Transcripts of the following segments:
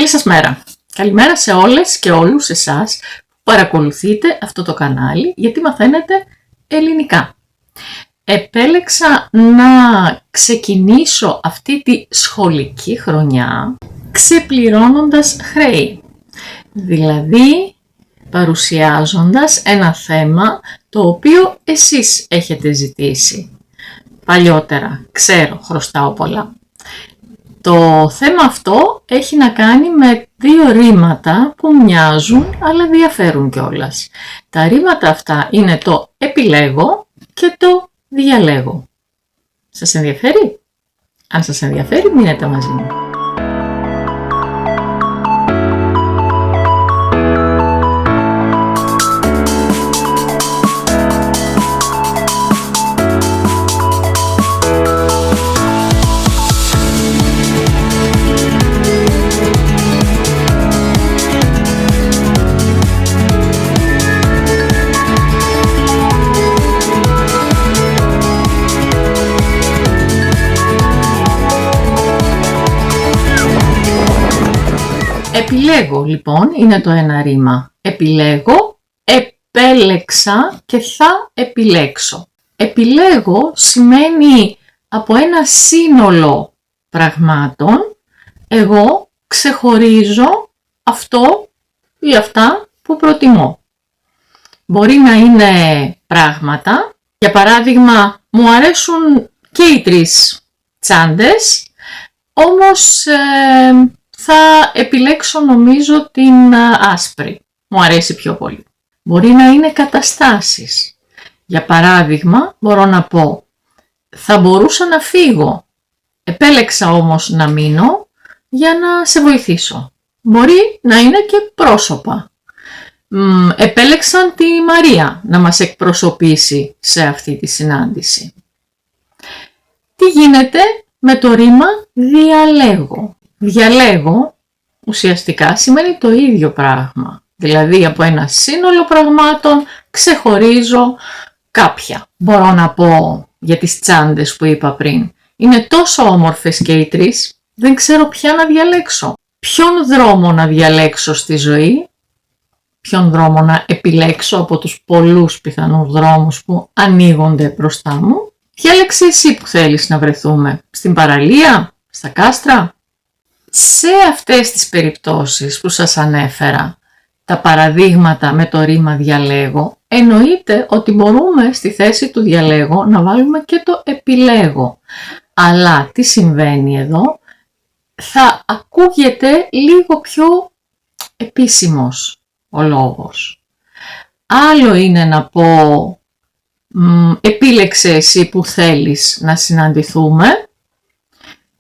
Καλή σας μέρα. Καλημέρα σε όλες και όλους εσάς που παρακολουθείτε αυτό το κανάλι γιατί μαθαίνετε ελληνικά. Επέλεξα να ξεκινήσω αυτή τη σχολική χρονιά ξεπληρώνοντας χρέη. Δηλαδή παρουσιάζοντας ένα θέμα το οποίο εσείς έχετε ζητήσει. Παλιότερα, ξέρω, χρωστάω πολλά. Το θέμα αυτό έχει να κάνει με δύο ρήματα που μοιάζουν αλλά διαφέρουν κιόλας. Τα ρήματα αυτά είναι το επιλέγω και το διαλέγω. Σας ενδιαφέρει? Αν σας ενδιαφέρει, μείνετε μαζί μου. Επιλέγω λοιπόν είναι το ένα ρήμα. Επιλέγω, επέλεξα και θα επιλέξω. Επιλέγω σημαίνει από ένα σύνολο πραγμάτων εγώ ξεχωρίζω αυτό ή αυτά που προτιμώ. Μπορεί να είναι πράγματα, για παράδειγμα μου αρέσουν και οι τρεις τσάντες, όμως θα επιλέξω νομίζω την άσπρη. Μου αρέσει πιο πολύ. Μπορεί να είναι καταστάσεις. Για παράδειγμα, μπορώ να πω, θα μπορούσα να φύγω. Επέλεξα όμως να μείνω για να σε βοηθήσω. Μπορεί να είναι και πρόσωπα. Επέλεξαν τη Μαρία να μας εκπροσωπήσει σε αυτή τη συνάντηση. Τι γίνεται με το ρήμα διαλέγω? Διαλέγω ουσιαστικά σημαίνει το ίδιο πράγμα. Δηλαδή από ένα σύνολο πραγμάτων ξεχωρίζω κάποια. Μπορώ να πω για τις τσάντες που είπα πριν. Είναι τόσο όμορφες και οι τρεις, δεν ξέρω ποια να διαλέξω. Ποιον δρόμο να διαλέξω στη ζωή, ποιον δρόμο να επιλέξω από τους πολλούς πιθανούς δρόμους που ανοίγονται μπροστά μου. Διάλεξε εσύ που θέλεις να βρεθούμε. Στην παραλία, στα κάστρα. Σε αυτές τις περιπτώσεις που σας ανέφερα, τα παραδείγματα με το ρήμα διαλέγω, εννοείται ότι μπορούμε στη θέση του διαλέγω να βάλουμε και το επιλέγω. Αλλά τι συμβαίνει εδώ? Θα ακούγεται λίγο πιο επίσημος ο λόγος. Άλλο είναι να πω επίλεξε εσύ που θέλεις να συναντηθούμε.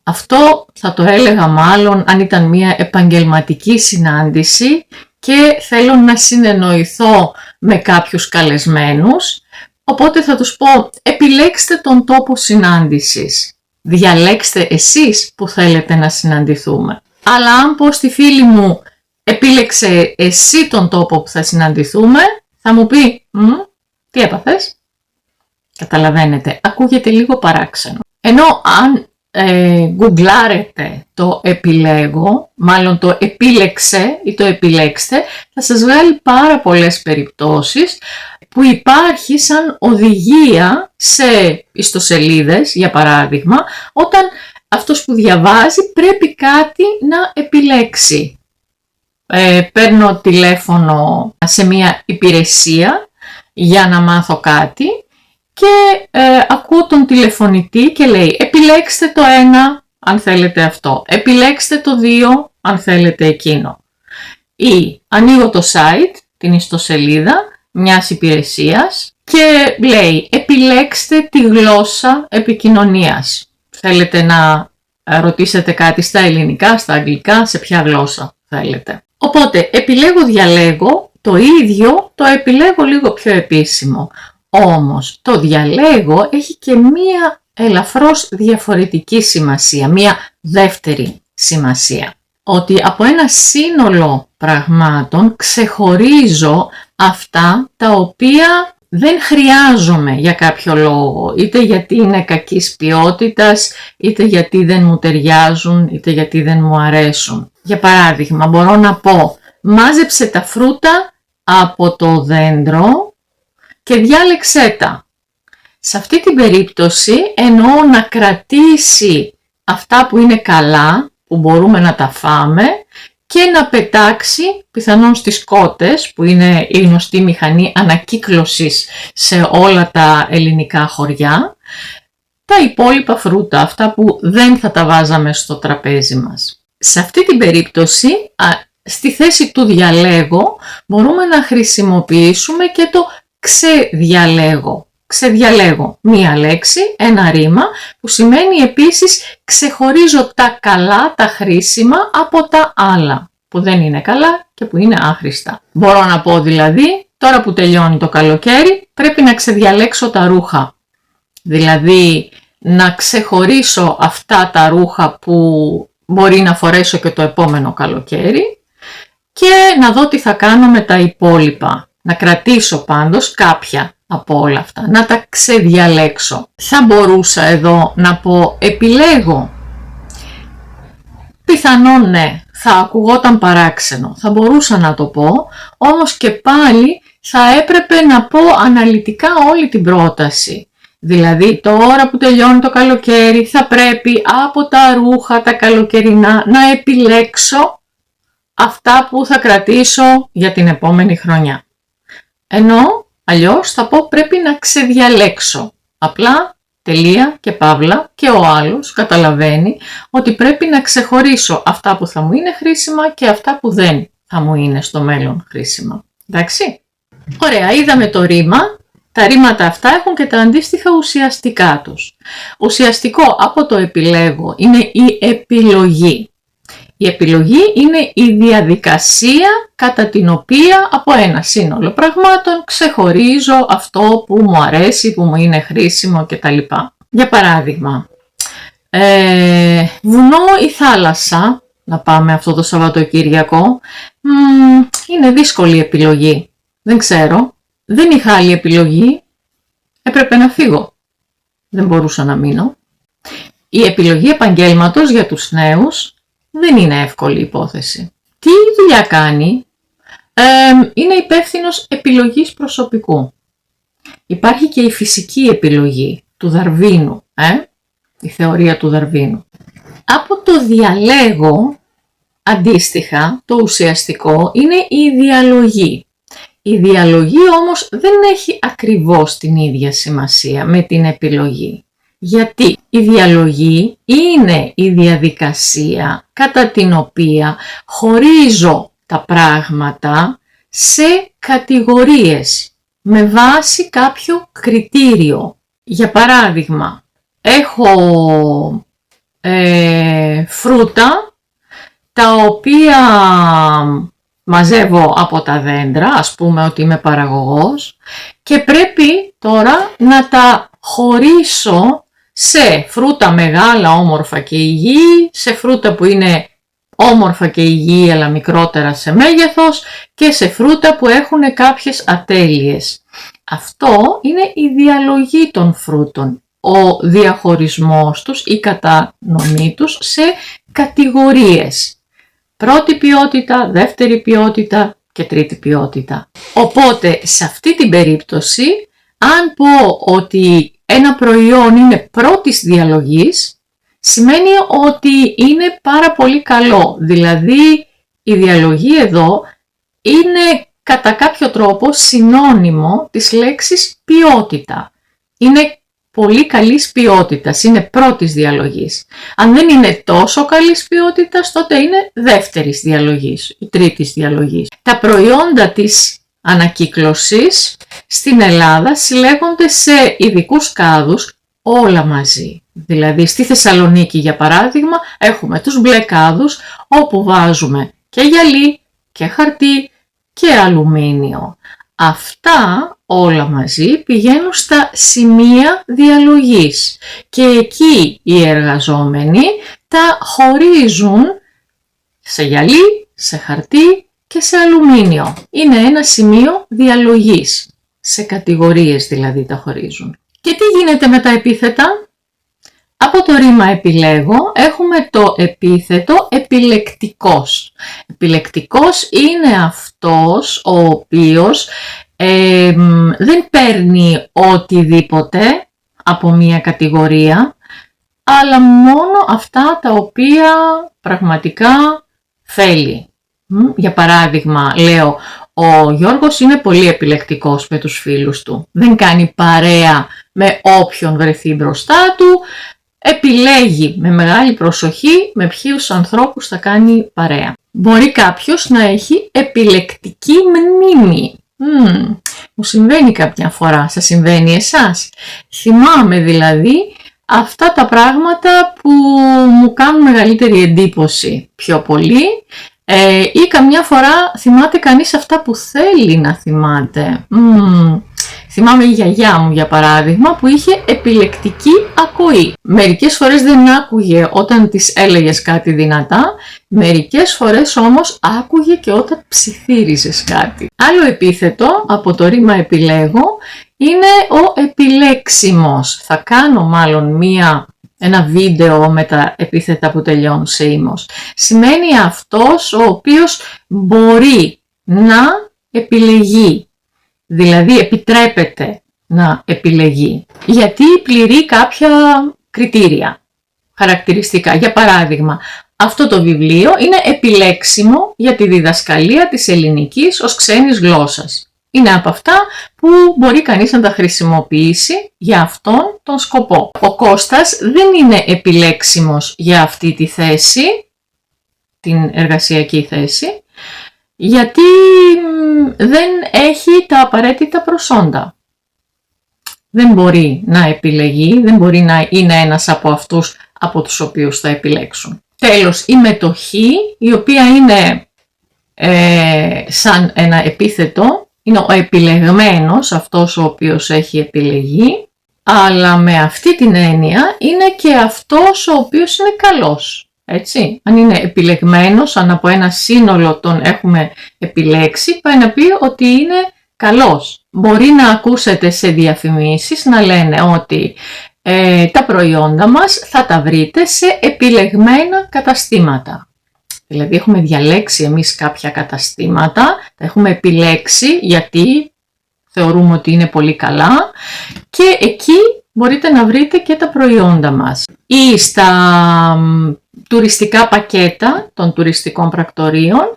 Αυτό θα το έλεγα μάλλον αν ήταν μια επαγγελματική συνάντηση και θέλω να συνεννοηθώ με κάποιους καλεσμένους, οπότε θα τους πω επιλέξτε τον τόπο συνάντησης. Διαλέξτε εσείς που θέλετε να συναντηθούμε. Αλλά αν πω στη φίλη μου επίλεξε εσύ τον τόπο που θα συναντηθούμε, θα μου πει τι έπαθες? Καταλαβαίνετε, ακούγεται λίγο παράξενο. Ενώ αν γκουγκλάρετε το επιλέγω, μάλλον το επίλεξε ή το επιλέξτε, θα σας βγάλει πάρα πολλές περιπτώσεις που υπάρχει σαν οδηγία σε ιστοσελίδες, για παράδειγμα, όταν αυτός που διαβάζει πρέπει κάτι να επιλέξει. Παίρνω τηλέφωνο σε μια υπηρεσία για να μάθω κάτι και ακούω τον τηλεφωνητή και λέει επιλέξτε το ένα αν θέλετε αυτό, επιλέξτε το δύο αν θέλετε εκείνο. Ή ανοίγω το site, την ιστοσελίδα μιας υπηρεσίας και λέει επιλέξτε τη γλώσσα επικοινωνίας. Θέλετε να ρωτήσετε κάτι στα ελληνικά, στα αγγλικά, σε ποια γλώσσα θέλετε. Οπότε επιλέγω διαλέγω, το ίδιο το επιλέγω λίγο πιο επίσημο. Όμως το διαλέγω έχει και μία ελαφρώς διαφορετική σημασία, μία δεύτερη σημασία. Ότι από ένα σύνολο πραγμάτων ξεχωρίζω αυτά τα οποία δεν χρειάζομαι για κάποιο λόγο, είτε γιατί είναι κακής ποιότητας, είτε γιατί δεν μου ταιριάζουν, είτε γιατί δεν μου αρέσουν. Για παράδειγμα, μπορώ να πω μάζεψε τα φρούτα από το δέντρο και διάλεξέ τα. Σε αυτή την περίπτωση εννοώ να κρατήσει αυτά που είναι καλά, που μπορούμε να τα φάμε, και να πετάξει, πιθανόν στις κότες, που είναι η γνωστή μηχανή ανακύκλωσης σε όλα τα ελληνικά χωριά, τα υπόλοιπα φρούτα, αυτά που δεν θα τα βάζαμε στο τραπέζι μας. Σε αυτή την περίπτωση, στη θέση του διαλέγω, μπορούμε να χρησιμοποιήσουμε και το ξεδιαλέγω. Ξεδιαλέγω μία λέξη, ένα ρήμα, που σημαίνει επίσης ξεχωρίζω τα καλά, τα χρήσιμα από τα άλλα, που δεν είναι καλά και που είναι άχρηστα. Μπορώ να πω δηλαδή, τώρα που τελειώνει το καλοκαίρι, πρέπει να ξεδιαλέξω τα ρούχα. Δηλαδή, να ξεχωρίσω αυτά τα ρούχα που μπορεί να φορέσω και το επόμενο καλοκαίρι και να δω τι θα κάνω με τα υπόλοιπα. Να κρατήσω πάντως κάποια από όλα αυτά, να τα ξεδιαλέξω. Θα μπορούσα εδώ να πω επιλέγω. Πιθανόν ναι, θα ακουγόταν παράξενο, θα μπορούσα να το πω, όμως και πάλι θα έπρεπε να πω αναλυτικά όλη την πρόταση. Δηλαδή τώρα που τελειώνει το καλοκαίρι θα πρέπει από τα ρούχα τα καλοκαιρινά να επιλέξω αυτά που θα κρατήσω για την επόμενη χρονιά. Ενώ αλλιώς θα πω πρέπει να ξεδιαλέξω. Απλά τελεία και παύλα και ο άλλος καταλαβαίνει ότι πρέπει να ξεχωρίσω αυτά που θα μου είναι χρήσιμα και αυτά που δεν θα μου είναι στο μέλλον χρήσιμα. Εντάξει. Ωραία, είδαμε το ρήμα. Τα ρήματα αυτά έχουν και τα αντίστοιχα ουσιαστικά τους. Ουσιαστικό από το επιλέγω είναι η επιλογή. Η επιλογή είναι η διαδικασία κατά την οποία από ένα σύνολο πραγμάτων ξεχωρίζω αυτό που μου αρέσει, που μου είναι χρήσιμο κτλ. Για παράδειγμα, βουνό ή θάλασσα, να πάμε αυτό το Σαββατοκύριακο, είναι δύσκολη επιλογή. Δεν ξέρω, δεν είχα άλλη επιλογή, έπρεπε να φύγω. Δεν μπορούσα να μείνω. Η επιλογή επαγγέλματος για τους νέους δεν είναι εύκολη υπόθεση. Τι δουλειά κάνει? Είναι υπεύθυνος επιλογής προσωπικού. Υπάρχει και η φυσική επιλογή του Δαρβίνου, η θεωρία του Δαρβίνου. Από το διαλέγω, αντίστοιχα, το ουσιαστικό είναι η διαλογή. Η διαλογή όμως δεν έχει ακριβώς την ίδια σημασία με την επιλογή. Γιατί η διαλογή είναι η διαδικασία κατά την οποία χωρίζω τα πράγματα σε κατηγορίες με βάση κάποιο κριτήριο. Για παράδειγμα, έχω φρούτα τα οποία μαζεύω από τα δέντρα, ας πούμε ότι είμαι παραγωγός, και πρέπει τώρα να τα χωρίσω σε φρούτα μεγάλα, όμορφα και υγιή, σε φρούτα που είναι όμορφα και υγιή αλλά μικρότερα σε μέγεθος και σε φρούτα που έχουν κάποιες ατέλειες. Αυτό είναι η διαλογή των φρούτων, ο διαχωρισμός τους, η κατανομή τους σε κατηγορίες. Πρώτη ποιότητα, δεύτερη ποιότητα και τρίτη ποιότητα. Οπότε σε αυτή την περίπτωση, αν πω ότι ένα προϊόν είναι πρώτης διαλογής, σημαίνει ότι είναι πάρα πολύ καλό. Δηλαδή η διαλογή εδώ είναι κατά κάποιο τρόπο συνώνυμο της λέξης ποιότητα. Είναι πολύ καλής ποιότητας, είναι πρώτης διαλογής. Αν δεν είναι τόσο καλής ποιότητας, τότε είναι δεύτερης διαλογής, τρίτης διαλογής. Τα προϊόντα της ανακύκλωσης στην Ελλάδα συλλέγονται σε ειδικούς κάδους όλα μαζί. Δηλαδή στη Θεσσαλονίκη για παράδειγμα έχουμε τους μπλε κάδους όπου βάζουμε και γυαλί και χαρτί και αλουμίνιο. Αυτά όλα μαζί πηγαίνουν στα σημεία διαλογής και εκεί οι εργαζόμενοι τα χωρίζουν σε γυαλί, σε χαρτί και σε αλουμίνιο. Είναι ένα σημείο διαλογής, σε κατηγορίες δηλαδή τα χωρίζουν. Και τι γίνεται με τα επίθετα? Από το ρήμα επιλέγω έχουμε το επίθετο επιλεκτικός. Επιλεκτικός είναι αυτός ο οποίος δεν παίρνει οτιδήποτε από μία κατηγορία, αλλά μόνο αυτά τα οποία πραγματικά θέλει. Για παράδειγμα, λέω, ο Γιώργος είναι πολύ επιλεκτικός με τους φίλους του. Δεν κάνει παρέα με όποιον βρεθεί μπροστά του. Επιλέγει με μεγάλη προσοχή με ποιους ανθρώπους θα κάνει παρέα. Μπορεί κάποιος να έχει επιλεκτική μνήμη. Μου συμβαίνει κάποια φορά, σας συμβαίνει εσάς? Θυμάμαι δηλαδή αυτά τα πράγματα που μου κάνουν μεγαλύτερη εντύπωση πιο πολύ, ή καμιά φορά θυμάται κανείς αυτά που θέλει να θυμάται. Θυμάμαι η γιαγιά μου για παράδειγμα που είχε επιλεκτική ακοή. Μερικές φορές δεν άκουγε όταν της έλεγες κάτι δυνατά, μερικές φορές όμως άκουγε και όταν ψιθύριζες κάτι. Άλλο επίθετο από το ρήμα επιλέγω είναι ο επιλέξιμος. Θα κάνω μάλλον ένα βίντεο με τα επίθετα που τελειώνουν σε ήμος. Σημαίνει αυτός ο οποίος μπορεί να επιλεγεί. Δηλαδή επιτρέπεται να επιλεγεί, γιατί πληρεί κάποια κριτήρια, χαρακτηριστικά. Για παράδειγμα, αυτό το βιβλίο είναι επιλέξιμο για τη διδασκαλία της ελληνικής ως ξένης γλώσσας. Είναι από αυτά που μπορεί κανείς να τα χρησιμοποιήσει για αυτόν τον σκοπό. Ο Κώστας δεν είναι επιλέξιμος για αυτή τη θέση, την εργασιακή θέση, γιατί δεν έχει τα απαραίτητα προσόντα. Δεν μπορεί να επιλεγεί, δεν μπορεί να είναι ένας από αυτούς από τους οποίους θα επιλέξουν. Τέλος, η μετοχή, η οποία είναι σαν ένα επίθετο, είναι ο επιλεγμένος, αυτός ο οποίος έχει επιλεγεί, αλλά με αυτή την έννοια είναι και αυτός ο οποίος είναι καλός. Έτσι, αν είναι επιλεγμένος, αν από ένα σύνολο τον έχουμε επιλέξει, πάει να πει ότι είναι καλός. Μπορεί να ακούσετε σε διαφημίσεις να λένε ότι τα προϊόντα μας θα τα βρείτε σε επιλεγμένα καταστήματα. Δηλαδή έχουμε διαλέξει εμείς κάποια καταστήματα, τα έχουμε επιλέξει γιατί θεωρούμε ότι είναι πολύ καλά και εκεί μπορείτε να βρείτε και τα προϊόντα μας. Ή στα τουριστικά πακέτα των τουριστικών πρακτορείων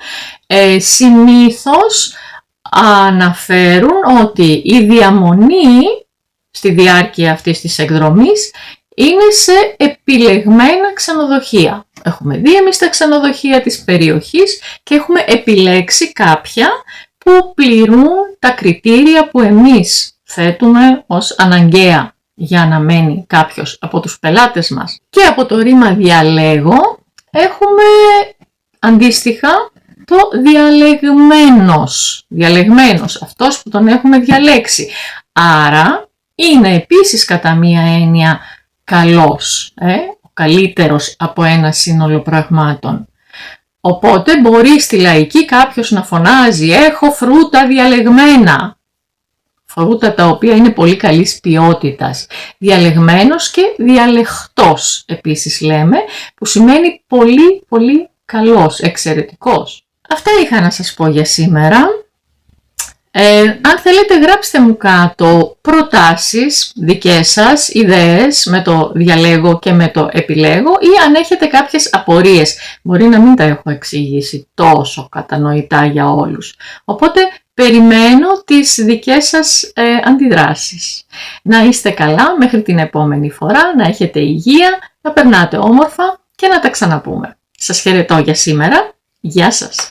συνήθως αναφέρουν ότι η διαμονή στη διάρκεια αυτής της εκδρομής είναι σε επιλεγμένα ξενοδοχεία. Έχουμε δει εμείς τα ξενοδοχεία της περιοχής και έχουμε επιλέξει κάποια που πληρούν τα κριτήρια που εμείς θέτουμε ως αναγκαία για να μένει κάποιος από τους πελάτες μας. Και από το ρήμα διαλέγω έχουμε αντίστοιχα το διαλεγμένος, αυτός που τον έχουμε διαλέξει. Άρα είναι επίσης κατά μία έννοια καλός, ο καλύτερος από ένα σύνολο πραγμάτων. Οπότε μπορεί στη λαϊκή κάποιος να φωνάζει «Έχω φρούτα διαλεγμένα». Φρούτα τα οποία είναι πολύ καλής ποιότητας. Διαλεγμένος και διαλεχτός επίσης λέμε, που σημαίνει πολύ πολύ καλός, εξαιρετικός. Αυτά είχα να σας πω για σήμερα. Αν θέλετε γράψτε μου κάτω προτάσεις δικές σας, ιδέες με το διαλέγω και με το επιλέγω ή αν έχετε κάποιες απορίες. Μπορεί να μην τα έχω εξηγήσει τόσο κατανοητά για όλους. Οπότε περιμένω τις δικές σας αντιδράσεις. Να είστε καλά μέχρι την επόμενη φορά, να έχετε υγεία, να περνάτε όμορφα και να τα ξαναπούμε. Σας χαιρετώ για σήμερα. Γεια σας!